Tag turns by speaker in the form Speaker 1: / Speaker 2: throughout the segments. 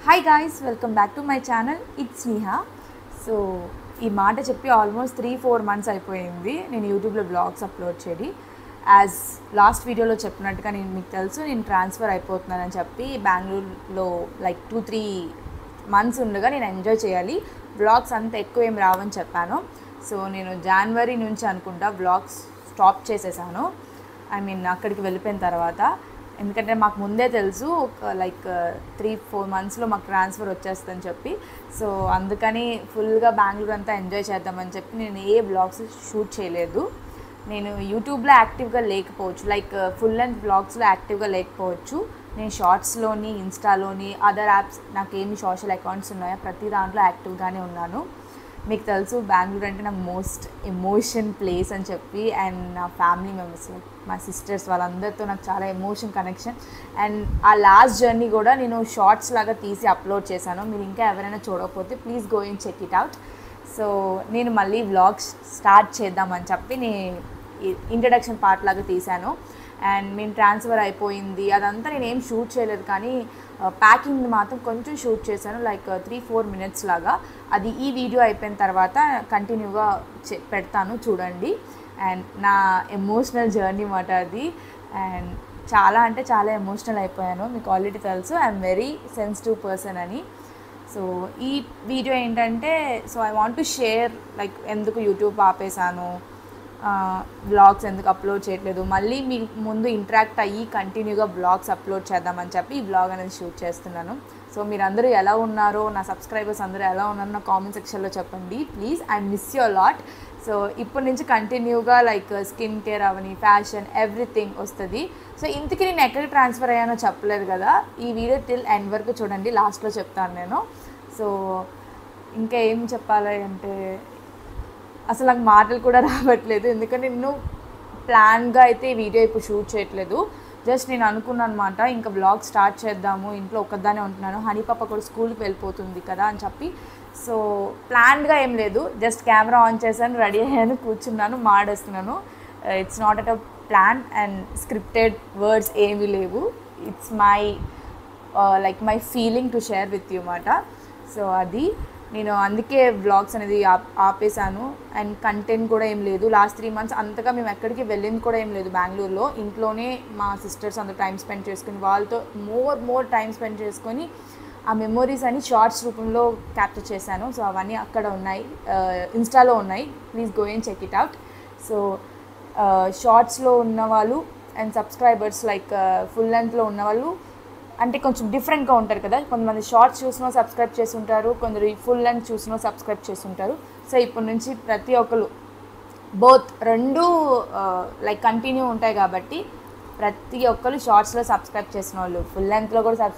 Speaker 1: Hi guys, welcome back to my channel. It's Neha. So ఈ మాట చెప్పి almost 3-4 months అయిపోయింది నేను యూట్యూబ్లో బ్లాగ్స్ అప్లోడ్ చేయడి. యాజ్ లాస్ట్ వీడియోలో చెప్పినట్టుగా నేను మీకు తెలుసు నేను ట్రాన్స్ఫర్ అయిపోతున్నానని చెప్పి బెంగళూరులో లైక్ 2-3 మంత్స్ ఉండగా నేను ఎంజాయ్ చేయాలి, బ్లాగ్స్ అంత ఎక్కువ ఏం రావని చెప్పాను. సో నేను జనవరి నుంచి అనుకుంటా బ్లాగ్స్ స్టాప్ చేసేసాను. ఐ మీన్ అక్కడికి వెళ్ళిపోయిన తర్వాత, ఎందుకంటే మాకు ముందే తెలుసు ఒక లైక్ 3-4 మంత్స్లో మాకు ట్రాన్స్ఫర్ వచ్చేస్తుందని చెప్పి. సో అందుకని ఫుల్గా బెంగళూరు అంతా ఎంజాయ్ చేద్దామని చెప్పి నేను ఏ బ్లాగ్స్ షూట్ చేయలేదు. నేను యూట్యూబ్లో యాక్టివ్గా లేకపోవచ్చు, లైక్ ఫుల్ లెంత్ బ్లాగ్స్లో యాక్టివ్గా లేకపోవచ్చు. నేను షార్ట్స్లోని, ఇన్స్టాలోని, అదర్ యాప్స్ నాకు ఏమి సోషల్ అకౌంట్స్ ఉన్నాయో ప్రతి దాంట్లో యాక్టివ్గానే ఉన్నాను. మీకు తెలుసు బెంగళూరు అంటే నాకు మోస్ట్ ఎమోషన్ ప్లేస్ అని చెప్పి, అండ్ నా ఫ్యామిలీ మెంబర్స్ లైక్ మా సిస్టర్స్ వాళ్ళందరితో నాకు చాలా ఎమోషన్ కనెక్షన్. అండ్ ఆ లాస్ట్ జర్నీ కూడా నేను షార్ట్స్ లాగా తీసి అప్లోడ్ చేశాను. మీరు ఇంకా ఎవరైనా చూడకపోతే please go and check it out. So నేను మళ్ళీ వ్లాగ్స్ స్టార్ట్ చేద్దామని చెప్పి నేను ఇంట్రడక్షన్ పార్ట్ లాగా తీశాను. అండ్ మేము ట్రాన్స్ఫర్ అయిపోయింది అదంతా నేను ఏం షూట్ చేయలేదు, కానీ ప్యాకింగ్ మాత్రం కొంచెం షూట్ చేశాను, లైక్ 3-4 మినిట్స్ లాగా. అది ఈ వీడియో అయిపోయిన తర్వాత కంటిన్యూగా పెడతాను చూడండి. అండ్ నా ఎమోషనల్ జర్నీ మాట అది. అండ్ చాలా అంటే చాలా ఎమోషనల్ అయిపోయాను. మీకు ఆల్రెడీ తెలుసు ఐఎమ్ వెరీ సెన్సిటివ్ పర్సన్ అని. సో ఈ వీడియో ఏంటంటే, so I want to share like ఎందుకు యూట్యూబ్ ఆపేసాను, బ్లాగ్స్ ఎందుకు అప్లోడ్ చేయట్లేదు, మళ్ళీ మీ ముందు ఇంటరాక్ట్ అయ్యి కంటిన్యూగా బ్లాగ్స్ అప్లోడ్ చేద్దామని చెప్పి ఈ బ్లాగ్ అనేది షూట్ చేస్తున్నాను. సో మీరందరూ ఎలా ఉన్నారో, నా సబ్స్క్రైబర్స్ అందరూ ఎలా ఉన్నారో నా కామెంట్ సెక్షన్లో చెప్పండి please. I miss you lot. So ఇప్పటి నుంచి కంటిన్యూగా లైక్ స్కిన్ కేర్ అవని, ఫ్యాషన్, ఎవ్రీథింగ్ వస్తుంది. సో ఇంతకీ నేను ఎక్కడికి ట్రాన్స్ఫర్ అయ్యానో చెప్పలేదు కదా, ఈ వీడియో టిల్ ఎండ్ వరకు చూడండి, లాస్ట్లో చెప్తాను నేను. సో ఇంకా ఏం చెప్పాలి అంటే అసలు నాకు మాటలు కూడా రావట్లేదు, ఎందుకంటే నేను ప్లాన్గా అయితే ఈ వీడియో ఇప్పుడు షూట్ చేయట్లేదు. జస్ట్ నేను అనుకున్నాను అనమాట, ఇంకా బ్లాగ్ స్టార్ట్ చేద్దాము, ఇంట్లో ఒక్కదానే ఉంటున్నాను, హనీ పాప కూడా స్కూల్కి వెళ్ళిపోతుంది కదా అని చెప్పి. సో ప్లాన్గా ఏం లేదు, జస్ట్ కెమెరా ఆన్ చేశాను, రెడీ అయ్యాను, కూర్చున్నాను, మాడేస్తున్నాను. It's not at a plan and scripted words ఏమీ లేవు. It's my like my feeling to share with you మాట. సో అది నేను అందుకే వ్లాగ్స్ అనేది ఆపేసాను. అండ్ కంటెంట్ కూడా ఏం లేదు. లాస్ట్ 3 మంత్స్ అంతగా మేము ఎక్కడికి వెళ్ళింది కూడా ఏం లేదు బెంగళూరులో. ఇంట్లోనే మా సిస్టర్స్ అందరూ టైం స్పెండ్ చేసుకుని వాళ్ళతో మోర్ టైం స్పెండ్ చేసుకొని ఆ మెమొరీస్ అని షార్ట్స్ రూపంలో క్యాప్చర్ చేశాను. సో అవన్నీ అక్కడ ఉన్నాయి, ఇన్స్టాలో ఉన్నాయి, please go and check it out. So షార్ట్స్లో ఉన్నవాళ్ళు అండ్ సబ్స్క్రైబర్స్ లైక్ ఫుల్ లెంత్లో ఉన్నవాళ్ళు అంటే కొంచెం డిఫరెంట్గా ఉంటారు కదా. కొంతమంది షార్ట్స్ చూసినా సబ్స్క్రైబ్ చేసి ఉంటారు, కొందరు ఫుల్ లెంత్ చూసినా సబ్స్క్రైబ్ చేసి ఉంటారు. సో ఇప్పటి నుంచి ప్రతి ఒక్కరు బోత్ రెండు లైక్ కంటిన్యూ ఉంటాయి కాబట్టి ప్రతి ఒక్కరు షార్ట్స్లో సబ్స్క్రైబ్ చేసిన వాళ్ళు ఫుల్ లెంత్లో కూడా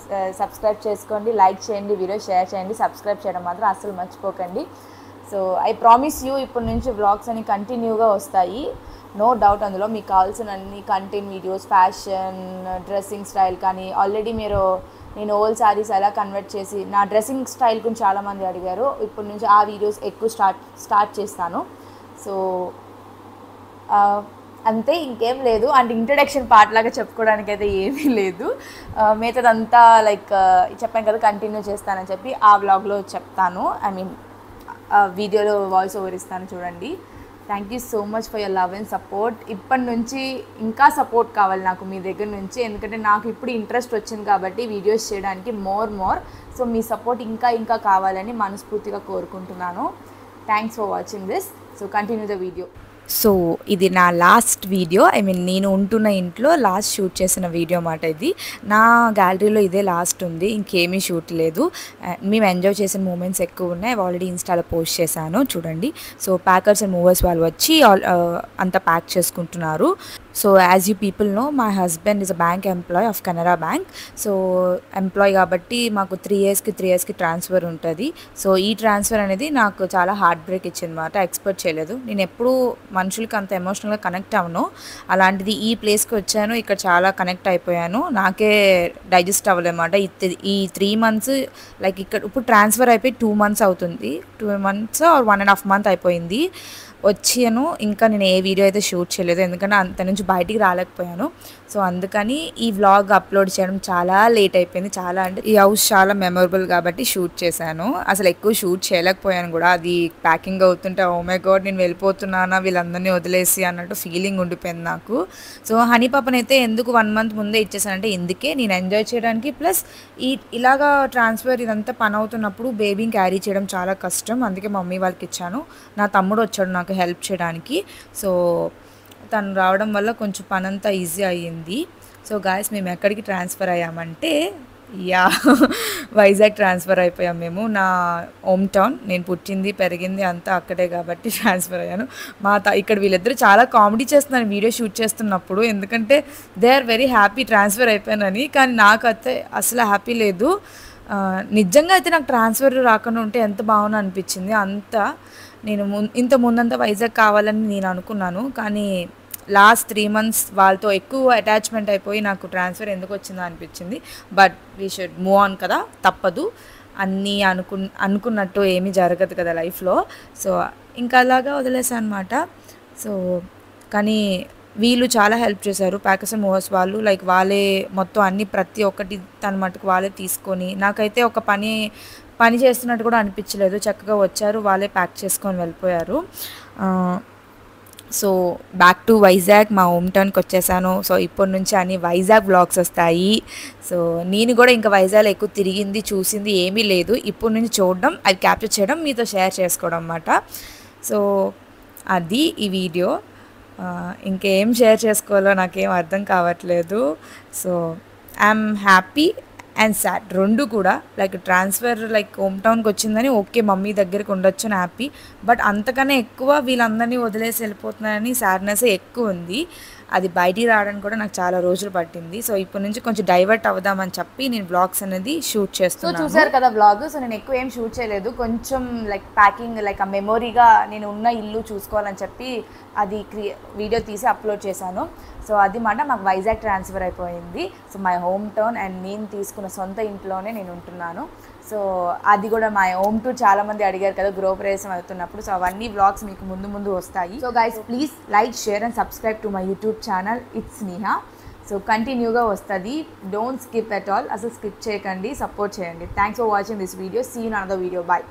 Speaker 1: సబ్స్క్రైబ్ చేసుకోండి, లైక్ చేయండి, వీడియో షేర్ చేయండి, సబ్స్క్రైబ్ చేయడం మాత్రం అస్సలు మర్చిపోకండి. సో ఐ ప్రామిస్ యూ ఇప్పటి నుంచి వ్లాగ్స్ అని కంటిన్యూగా వస్తాయి, నో డౌట్. అందులో మీకు కావాల్సిన అన్ని content videos, fashion, dressing style కానీ ఆల్రెడీ మీరు నేను ఓల్డ్ శారీస్ ఎలా కన్వర్ట్ చేసి నా డ్రెస్సింగ్ స్టైల్ గురించి చాలామంది అడిగారు. ఇప్పటి నుంచి ఆ వీడియోస్ ఎక్కువ స్టార్ట్ చేస్తాను. సో అంతే, ఇంకేం లేదు. అండ్ ఇంట్రడక్షన్ పార్ట్ లాగా చెప్పుకోవడానికి అయితే ఏమీ లేదు. మిగతాదంతా లైక్ చెప్పాను కదా కంటిన్యూ చేస్తానని చెప్పి ఆ వ్లాగ్లో చెప్తాను. ఐ మీన్ వీడియోలో వాయిస్ ఓవర్ ఇస్తాను చూడండి. Thank you so much for your love and support. ఇప్పటి నుంచి ఇంకా సపోర్ట్ కావాలి నాకు మీ దగ్గర నుంచి, ఎందుకంటే నాకు ఇప్పుడు ఇంట్రెస్ట్ వచ్చింది కాబట్టి వీడియోస్ చేయడానికి మోర్. సో మీ సపోర్ట్ ఇంకా కావాలని మనస్ఫూర్తిగా కోరుకుంటున్నాను. Thanks for watching this. So continue the video.
Speaker 2: So ఇది నా లాస్ట్ వీడియో, ఐ మీన్ నేను ఉంటున్న ఇంట్లో లాస్ట్ షూట్ చేసిన వీడియో మాట ఇది. నా గ్యాలరీలో ఇదే లాస్ట్ ఉంది, ఇంకేమీ షూట్ లేదు. మేము ఎంజాయ్ చేసిన మూమెంట్స్ ఎక్కువ ఉన్నాయి, ఆల్రెడీ ఇన్స్టాలో పోస్ట్ చేశాను చూడండి. సో ప్యాకర్స్ అండ్ మూవర్స్ వాళ్ళు వచ్చి అంతా ప్యాక్ చేసుకుంటున్నారు. So as you people know, my husband is a bank employee of Canara Bank. So employee కాబట్టి మాకు 3 ఇయర్స్కి ట్రాన్స్ఫర్ ఉంటుంది. సో ఈ ట్రాన్స్ఫర్ అనేది నాకు చాలా హార్ట్ బ్రేక్ ఇచ్చింది మాట, ఎక్స్పెక్ట్ చేయలేదు. నేను ఎప్పుడూ మనుషులకి అంత ఎమోషనల్గా కనెక్ట్ అవ్వను, అలాంటిది ఈ ప్లేస్కి వచ్చాను, ఇక్కడ చాలా కనెక్ట్ అయిపోయాను, నాకే డైజెస్ట్ అవ్వలేమాట. ఈ 3 మంత్స్ లైక్ ఇక్కడ ఇప్పుడు ట్రాన్స్ఫర్ అయిపోయి 2 మంత్స్ అవుతుంది, 2 మంత్స్ ఆర్ 1.5 మంత్ అయిపోయింది. వచ్చాను. ఇంకా నేను ఏ వీడియో అయితే షూట్ చేయలేదు, ఎందుకంటే అంత నుంచి బయటికి రాలేకపోయాను. సో అందుకని ఈ వ్లాగ్ అప్లోడ్ చేయడం చాలా లేట్ అయిపోయింది. చాలా అంటే ఈ హౌస్ చాలా మెమొరబుల్ కాబట్టి షూట్ చేశాను. అసలు ఎక్కువ షూట్ చేయలేకపోయాను కూడా. అది ప్యాకింగ్ అవుతుంటే ఓ మై గాడ్ నేను వెళ్ళిపోతున్నానా వీళ్ళందరినీ వదిలేసి అన్నట్టు ఫీలింగ్ ఉండిపోయింది నాకు. సో హనీ పాపనైతే ఎందుకు 1 మంత్ ముందే ఇచ్చేసానంటే ఇందుకే, నేను ఎంజాయ్ చేయడానికి. ప్లస్ ఇలాగా ట్రాన్స్ఫర్ ఇదంతా పని అవుతున్నప్పుడు బేబీని క్యారీ చేయడం చాలా కష్టం. అందుకే మమ్మీ వాళ్ళకి ఇచ్చాను. నా తమ్ముడు వచ్చాడు నాకు హెల్ప్ చేయడానికి. సో తను రావడం వల్ల కొంచెం పని అంతా ఈజీ అయ్యింది. సో గాయస్ మేము ఎక్కడికి ట్రాన్స్ఫర్ అయ్యామంటే వైజాగ్ ట్రాన్స్ఫర్ అయిపోయాం మేము. నా హోమ్ టౌన్, నేను పుట్టింది పెరిగింది అంతా అక్కడే కాబట్టి ట్రాన్స్ఫర్ అయ్యాను. ఇక్కడ వీళ్ళిద్దరు చాలా కామెడీ చేస్తున్నారు వీడియో షూట్ చేస్తున్నప్పుడు, ఎందుకంటే they are very happy transfer అయిపోయానని. కానీ నాకైతే అసలు హ్యాపీ లేదు. నిజంగా అయితే నాకు ట్రాన్స్ఫర్ రాకుండా ఉంటే ఎంత బాగుంది అనిపించింది. అంతా నేను ఇంత ముందంతా వైజాగ్ కావాలని నేను అనుకున్నాను, కానీ లాస్ట్ 3 months వాళ్ళతో ఎక్కువ అటాచ్మెంట్ అయిపోయి నాకు ట్రాన్స్ఫర్ ఎందుకు వచ్చిందో అనిపించింది. But we should move on కదా, తప్పదు. అన్నీ అనుకున్నట్టు ఏమీ జరగదు కదా లైఫ్లో. సో ఇంకా అలాగా వదిలేసాను అనమాట. సో కానీ వీళ్ళు చాలా హెల్ప్ చేశారు, ప్యాకర్స్ అండ్ మూవర్స్ వాళ్ళు. లైక్ వాళ్ళే మొత్తం అన్ని ప్రతి ఒక్కటి తన మటుకు వాళ్ళే తీసుకొని, నాకైతే ఒక పని చేస్తున్నట్టు కూడా అనిపించలేదు. చక్కగా వచ్చారు, వాళ్ళే ప్యాక్ చేసుకొని వెళ్ళిపోయారు. సో బ్యాక్ టు వైజాగ్, మా హోమ్ టౌన్కి వచ్చేసాను. సో ఇప్పటి నుంచి అన్ని వైజాగ్ వ్లాగ్స్ వస్తాయి. సో నేను కూడా ఇంకా వైజాగ్లో ఎక్కువ తిరిగింది చూసింది ఏమీ లేదు. ఇప్పటి నుంచి చూడడం, అది క్యాప్చర్ చేయడం, మీతో షేర్ చేసుకోవడం అన్నమాట. సో అది ఈ వీడియో. ఇంకేం షేర్ చేసుకోవాలో నాకేం అర్థం కావట్లేదు. So I'm happy and sad రెండు కూడా. లైక్ ట్రాన్స్ఫర్ లైక్ హోమ్ టౌన్కి వచ్చిందని ఓకే మమ్మీ దగ్గరికి ఉండొచ్చు అని హ్యాపీ, బట్ అంతకన్నా ఎక్కువ వీళ్ళందరినీ వదిలేసి వెళ్ళిపోతున్నారని సాడ్నెస్ ఎక్కువ ఉంది. అది బయటికి రావడానికి కూడా నాకు చాలా రోజులు పట్టింది. సో ఇప్పటి నుంచి కొంచెం డైవర్ట్ అవుదామని చెప్పి నేను బ్లాగ్స్ అనేది షూట్ చేస్తున్నాను.
Speaker 1: సో చూసారు కదా బ్లాగ్. సో నేను ఎక్కువ ఏం షూట్ చేయలేదు, కొంచెం లైక్ ప్యాకింగ్, లైక్ ఆ మెమొరీగా నేను ఉన్న ఇల్లు చూసుకోవాలని చెప్పి అది వీడియో తీసి అప్లోడ్ చేశాను. సో అది మాట మాకు వైజాగ్ ట్రాన్స్ఫర్ అయిపోయింది. So my home town and నేను తీసుకున్న సొంత ఇంట్లోనే నేను ఉంటున్నాను. సో అది కూడా మా హోమ్ టూర్ చాలామంది అడిగారు కదా గృహప్రవేశం అవుతున్నప్పుడు. సో అవన్నీ వ్లాగ్స్ మీకు ముందు వస్తాయి. So guys please like, share and subscribe to my YouTube channel it's Niha. So కంటిన్యూగా వస్తుంది, డోంట్ స్కిప్ ఎట్ ఆల్. అసలు స్కిప్ చేయకండి, సపోర్ట్ చేయండి. Thanks for watching this video. See you in another video. Bye.